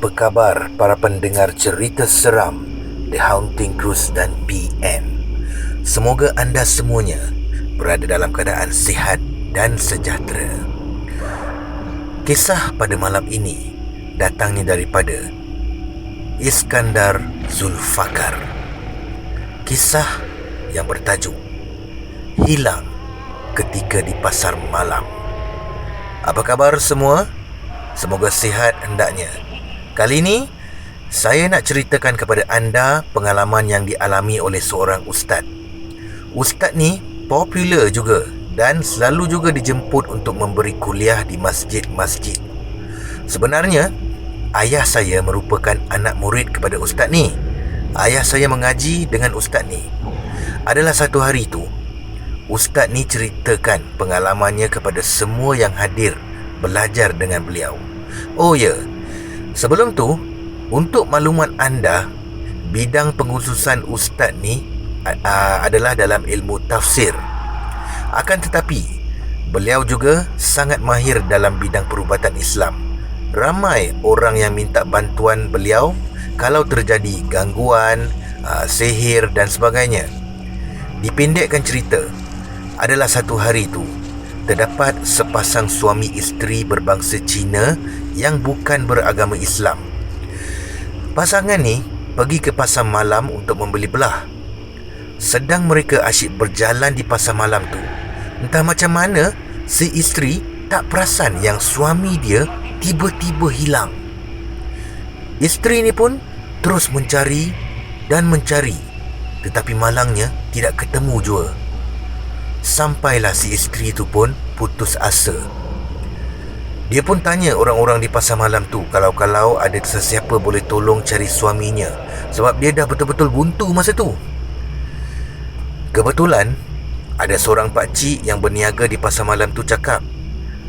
Apa khabar para pendengar cerita seram The Haunting Cruise dan PN? Semoga anda semuanya berada dalam keadaan sihat dan sejahtera. Kisah pada malam ini datangnya daripada Iskandar Zulfakar. Kisah yang bertajuk Hilang Ketika di Pasar Malam. Apa khabar semua? Semoga sihat hendaknya. Kali ini, saya nak ceritakan kepada anda pengalaman yang dialami oleh seorang ustaz. Ustaz ni popular juga dan selalu juga dijemput untuk memberi kuliah di masjid-masjid. Sebenarnya, ayah saya merupakan anak murid kepada ustaz ni. Ayah saya mengaji dengan ustaz ni. Adalah satu hari tu, ustaz ni ceritakan pengalamannya kepada semua yang hadir belajar dengan beliau. Oh ya, sebelum tu, untuk maklumat anda, bidang pengkhususan ustaz ni adalah dalam ilmu tafsir. Akan tetapi, beliau juga sangat mahir dalam bidang perubatan Islam. Ramai orang yang minta bantuan beliau kalau terjadi gangguan, sihir dan sebagainya. Dipendekkan cerita, adalah satu hari tu, terdapat sepasang suami isteri berbangsa Cina yang bukan beragama Islam. Pasangan ni pergi ke pasar malam untuk membeli belah. Sedang mereka asyik berjalan di pasar malam tu, entah macam mana si isteri tak perasan yang suami dia tiba-tiba hilang. Isteri ni pun terus mencari dan mencari, tetapi malangnya tidak ketemu jua. Sampailah si isteri tu pun putus asa. Dia pun tanya orang-orang di pasar malam tu kalau ada sesiapa boleh tolong cari suaminya, sebab dia dah betul-betul buntu masa tu. Kebetulan ada seorang pakcik yang berniaga di pasar malam tu cakap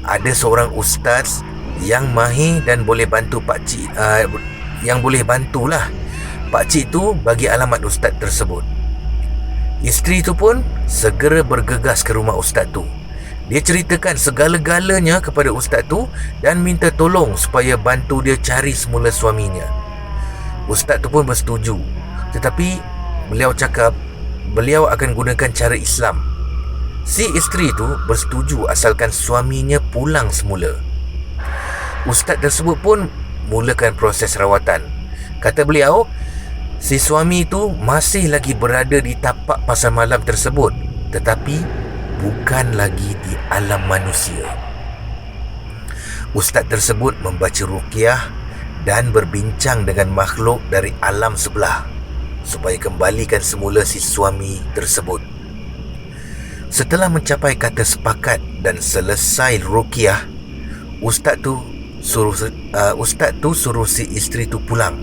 ada seorang ustaz yang mahir dan boleh bantu pakcik, yang boleh bantulah. Pakcik tu bagi alamat ustaz tersebut. Isteri tu pun segera bergegas ke rumah ustaz tu. Dia ceritakan segala-galanya kepada ustaz tu dan minta tolong supaya bantu dia cari semula suaminya. Ustaz tu pun bersetuju, tetapi beliau cakap beliau akan gunakan cara Islam. Si isteri tu bersetuju asalkan suaminya pulang semula. Ustaz tersebut pun mulakan proses rawatan. Kata beliau, si suami itu masih lagi berada di tapak pasar malam tersebut, tetapi bukan lagi di alam manusia. Ustaz tersebut membaca ruqyah dan berbincang dengan makhluk dari alam sebelah supaya kembalikan semula si suami tersebut. Setelah mencapai kata sepakat dan selesai ruqyah, Ustaz tu suruh si isteri tu pulang.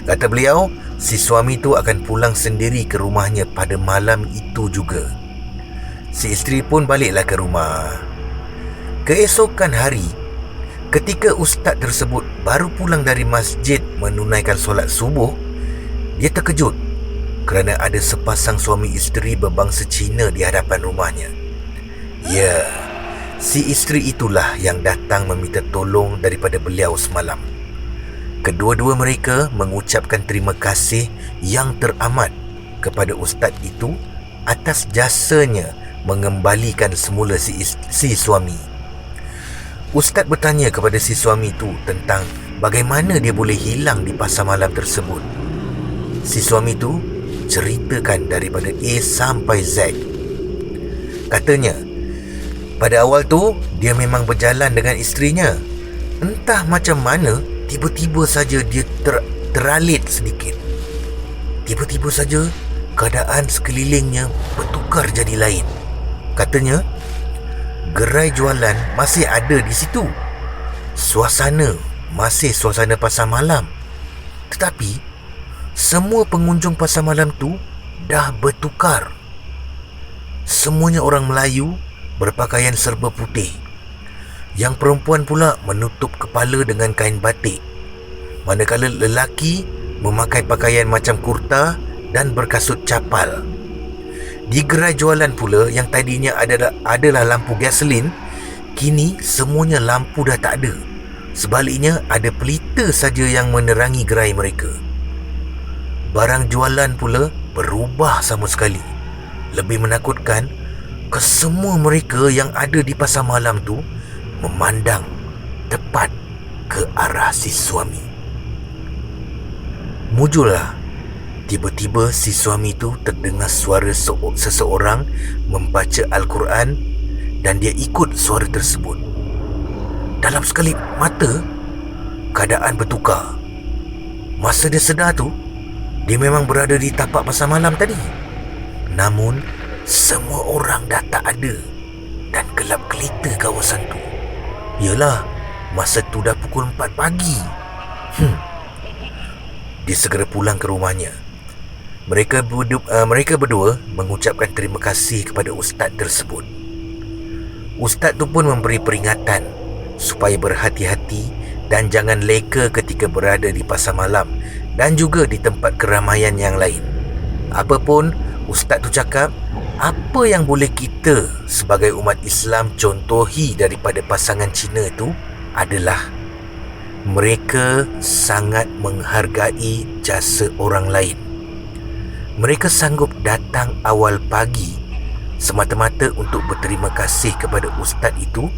Kata beliau, si suami tu akan pulang sendiri ke rumahnya pada malam itu juga. Si isteri pun baliklah ke rumah. Keesokan hari, ketika ustaz tersebut baru pulang dari masjid menunaikan solat subuh, dia terkejut kerana ada sepasang suami isteri berbangsa Cina di hadapan rumahnya. Ya, si isteri itulah yang datang meminta tolong daripada beliau semalam. Kedua-dua mereka mengucapkan terima kasih yang teramat kepada ustaz itu atas jasanya mengembalikan semula si suami. Ustaz bertanya kepada si suami itu tentang bagaimana dia boleh hilang di pasar malam tersebut. Si suami itu ceritakan daripada A sampai Z. Katanya, pada awal tu dia memang berjalan dengan isterinya. Entah macam mana, tiba-tiba saja dia teralit sedikit. Tiba-tiba saja keadaan sekelilingnya bertukar jadi lain. Katanya, gerai jualan masih ada di situ. Suasana masih suasana pasar malam. Tetapi semua pengunjung pasar malam tu dah bertukar. Semuanya orang Melayu berpakaian serba putih. Yang perempuan pula menutup kepala dengan kain batik, manakala lelaki memakai pakaian macam kurta dan berkasut capal. Di gerai jualan pula yang tadinya adalah lampu gasolin, kini semuanya lampu dah tak ada. Sebaliknya, ada pelita saja yang menerangi gerai mereka. Barang jualan pula berubah sama sekali. Lebih menakutkan, kesemua mereka yang ada di pasar malam tu memandang tepat ke arah si suami. Mujurlah, tiba-tiba si suami tu terdengar suara seseorang membaca Al-Quran dan dia ikut suara tersebut. Dalam sekali mata, keadaan bertukar. Masa dia sedar tu, dia memang berada di tapak pasar malam tadi. Namun, semua orang dah tak ada dan gelap gelita kawasan tu. Yalah, masa tu dah pukul 4 pagi. Dia segera pulang ke rumahnya. Mereka berdua mengucapkan terima kasih kepada ustaz tersebut. Ustaz tu pun memberi peringatan supaya berhati-hati dan jangan leka ketika berada di pasar malam dan juga di tempat keramaian yang lain. Apapun ustaz tu cakap, apa yang boleh kita sebagai umat Islam contohi daripada pasangan Cina tu adalah mereka sangat menghargai jasa orang lain. Mereka sanggup datang awal pagi semata-mata untuk berterima kasih kepada ustaz itu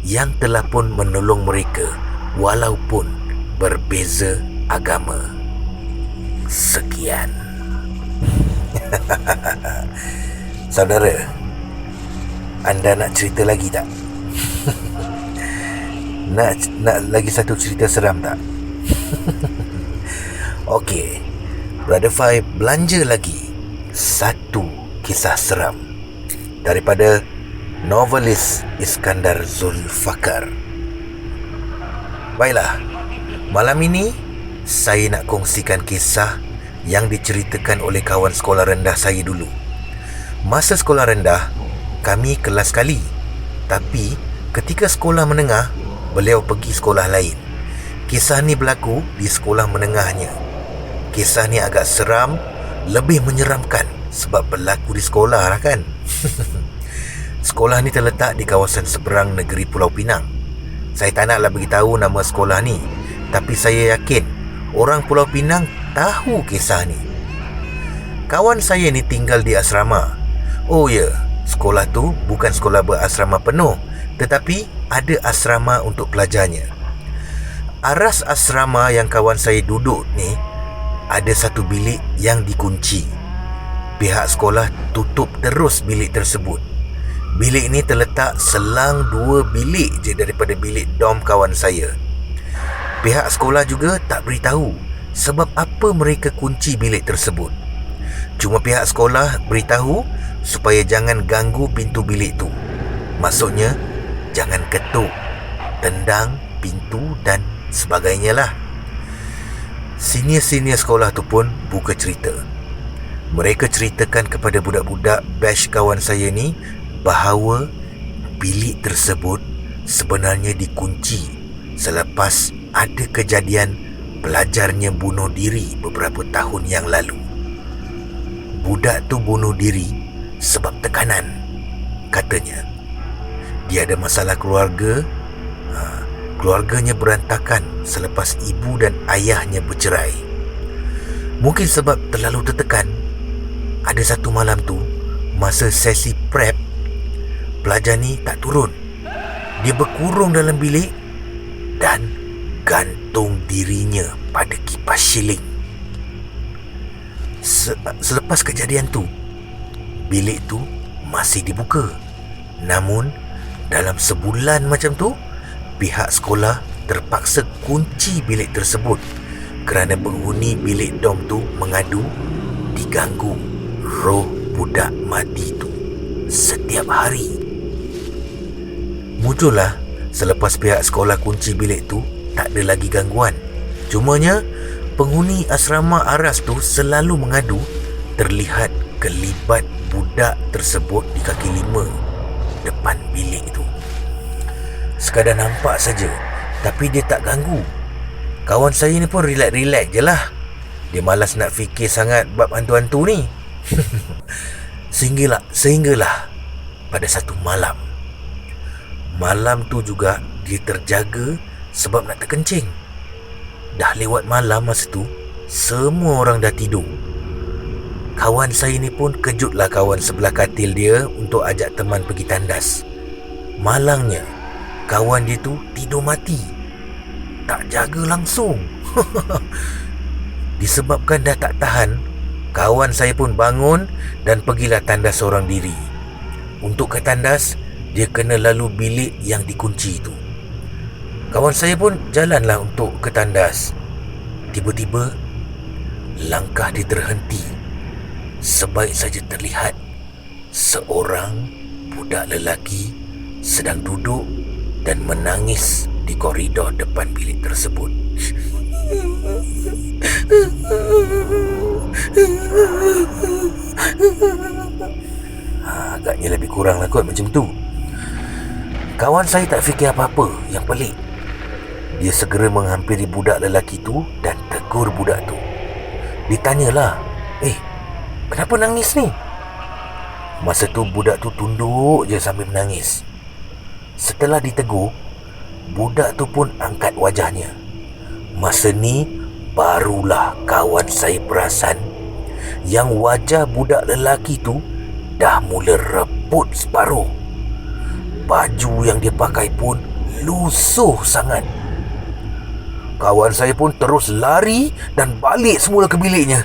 yang telah pun menolong mereka walaupun berbeza agama. Sekian. Saudara, anda nak cerita lagi tak? nak lagi satu cerita seram tak? Okey, Brother Fai belanja lagi satu kisah seram daripada novelis Iskandar Zulfakar. Baiklah, malam ini saya nak kongsikan kisah yang diceritakan oleh kawan sekolah rendah saya dulu. Masa sekolah rendah, kami kelas kali. Tapi ketika sekolah menengah, beliau pergi sekolah lain. Kisah ni berlaku di sekolah menengahnya. Kisah ni agak seram, lebih menyeramkan sebab berlaku di sekolah lah kan. Sekolah ni terletak di kawasan seberang negeri Pulau Pinang. Saya tak naklah beritahu nama sekolah ni, tapi saya yakin orang Pulau Pinang tahu kisah ni. Kawan saya ni tinggal di asrama. Oh ya, sekolah tu bukan sekolah berasrama penuh, tetapi ada asrama untuk pelajarnya. Aras asrama yang kawan saya duduk ni ada satu bilik yang dikunci. Pihak sekolah tutup terus bilik tersebut. Bilik ni terletak selang 2 bilik je daripada bilik dom kawan saya. Pihak sekolah juga tak beritahu sebab apa mereka kunci bilik tersebut. Cuma pihak sekolah beritahu supaya jangan ganggu pintu bilik tu. Maksudnya, jangan ketuk, tendang pintu dan sebagainya lah. Senior-senior sekolah tu pun buka cerita. Mereka ceritakan kepada budak-budak batch kawan saya ni bahawa bilik tersebut sebenarnya dikunci selepas ada kejadian pelajarnya bunuh diri beberapa tahun yang lalu. Budak tu bunuh diri sebab tekanan, katanya. Dia ada masalah keluarga. Keluarganya berantakan selepas ibu dan ayahnya bercerai. Mungkin sebab terlalu tertekan, ada satu malam tu, masa sesi prep, pelajar ni tak turun. Dia berkurung dalam bilik dan gantung dirinya pada kipas shilling. Selepas kejadian tu, bilik tu masih dibuka. Namun dalam sebulan macam tu, pihak sekolah terpaksa kunci bilik tersebut kerana penghuni bilik dom tu mengadu diganggu roh budak mati tu setiap hari. Mujurlah, selepas pihak sekolah kunci bilik tu, tak ada lagi gangguan. Cumanya, penghuni asrama aras tu selalu mengadu terlihat kelibat budak tersebut di kaki 5 depan bilik tu. Sekadar nampak saja, tapi dia tak ganggu. Kawan saya ni pun relax-relax je lah. Dia malas nak fikir sangat bab hantu-hantu ni. Sehinggalah pada satu malam tu juga dia terjaga sebab nak terkencing. Dah lewat malam masa tu, semua orang dah tidur. Kawan saya ni pun kejutlah kawan sebelah katil dia untuk ajak teman pergi tandas. Malangnya, kawan dia tu tidur mati. Tak jaga langsung. Disebabkan dah tak tahan, kawan saya pun bangun dan pergilah tandas seorang diri. Untuk ke tandas, dia kena lalu bilik yang dikunci itu. Kawan saya pun jalanlah untuk ke tandas. Tiba-tiba, langkah dia terhenti. Sebaik saja terlihat seorang budak lelaki sedang duduk dan menangis di koridor depan bilik tersebut. Agaknya lebih kurang lah kot macam tu. Kawan saya tak fikir apa-apa yang pelik. Dia segera menghampiri budak lelaki tu dan tegur budak tu. Ditanyalah, kenapa nangis ni? Masa tu budak tu tunduk je sambil menangis. Setelah ditegur, budak tu pun angkat wajahnya. Masa ni barulah kawan saya perasan yang wajah budak lelaki tu dah mula reput separuh. Baju yang dia pakai pun lusuh sangat. Kawan saya pun terus lari dan balik semula ke biliknya.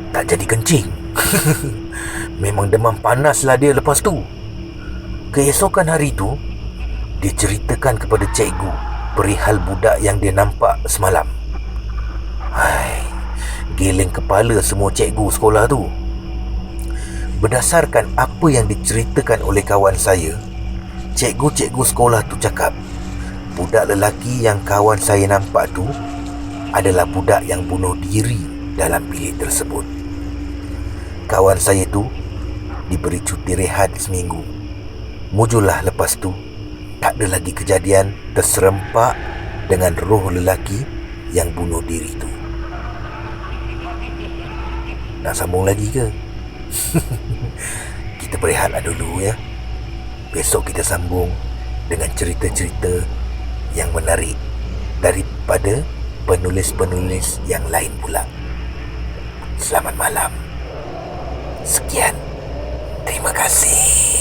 Tak jadi kencing. Memang demam panaslah dia lepas tu. Keesokan hari tu, dia ceritakan kepada cikgu perihal budak yang dia nampak semalam. Geleng kepala semua cikgu sekolah tu. Berdasarkan apa yang diceritakan oleh kawan saya, cikgu-cikgu sekolah tu cakap budak lelaki yang kawan saya nampak tu adalah budak yang bunuh diri dalam bilik tersebut. Kawan saya tu diberi cuti rehat seminggu. Mujurlah lepas tu tak ada lagi kejadian terserempak dengan roh lelaki yang bunuh diri tu. Nak sambung lagi ke? Kita berehatlah dulu ya. Besok kita sambung dengan cerita-cerita yang menarik daripada penulis-penulis yang lain pula. Selamat malam. Sekian. Terima kasih.